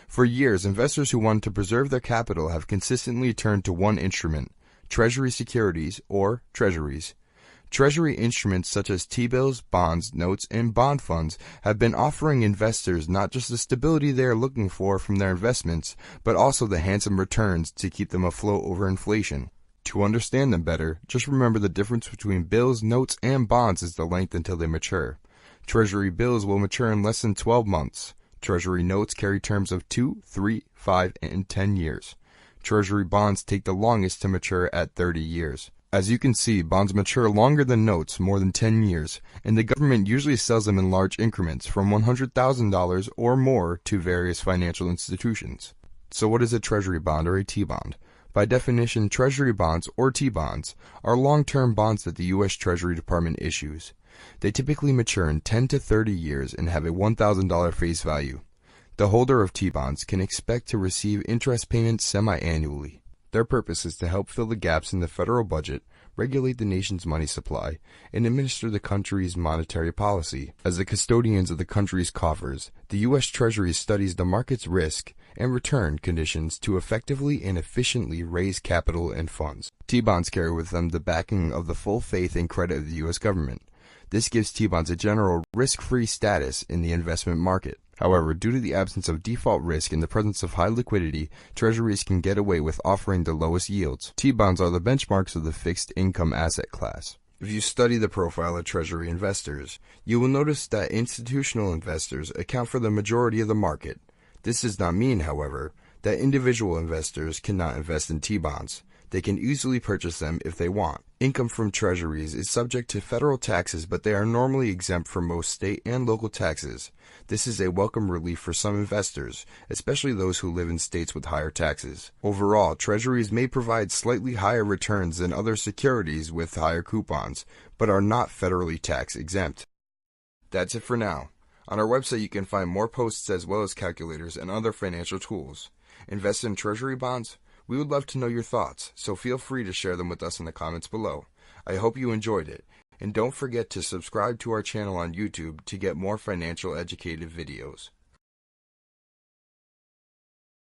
For years, investors who wanted to preserve their capital have consistently turned to one instrument: Treasury securities, or Treasuries. Treasury instruments such as T-bills, bonds, notes, and bond funds have been offering investors not just the stability they are looking for from their investments, but also the handsome returns to keep them afloat over inflation. To understand them better, just remember the difference between bills, notes, and bonds is the length until they mature. Treasury bills will mature in less than 12 months. Treasury notes carry terms of 2, 3, 5, and 10 years. Treasury bonds take the longest to mature at 30 years. As you can see, bonds mature longer than notes, more than 10 years, and the government usually sells them in large increments from $100,000 or more to various financial institutions. So what is a Treasury bond or a T-bond? By definition, Treasury bonds or T-bonds are long-term bonds that the U.S. Treasury Department issues. They typically mature in 10 to 30 years and have a $1,000 face value. The holder of T-bonds can expect to receive interest payments semi-annually. Their purpose is to help fill the gaps in the federal budget, regulate the nation's money supply, and administer the country's monetary policy. As the custodians of the country's coffers, the U.S. Treasury studies the market's risk and return conditions to effectively and efficiently raise capital and funds. T-bonds carry with them the backing of the full faith and credit of the U.S. government. This gives T-bonds a general risk-free status in the investment market. However, due to the absence of default risk and the presence of high liquidity, Treasuries can get away with offering the lowest yields. T-bonds are the benchmarks of the fixed income asset class. If you study the profile of Treasury investors, you will notice that institutional investors account for the majority of the market. This does not mean, however, that individual investors cannot invest in T-bonds. They can easily purchase them if they want. Income from Treasuries is subject to federal taxes, but they are normally exempt from most state and local taxes. This is a welcome relief for some investors, especially those who live in states with higher taxes. Overall, Treasuries may provide slightly higher returns than other securities with higher coupons, but are not federally tax exempt. That's it for now. On our website you can find more posts as well as calculators and other financial tools. Invest in Treasury bonds? We would love to know your thoughts, so feel free to share them with us in the comments below. I hope you enjoyed it, and don't forget to subscribe to our channel on YouTube to get more financial educative videos.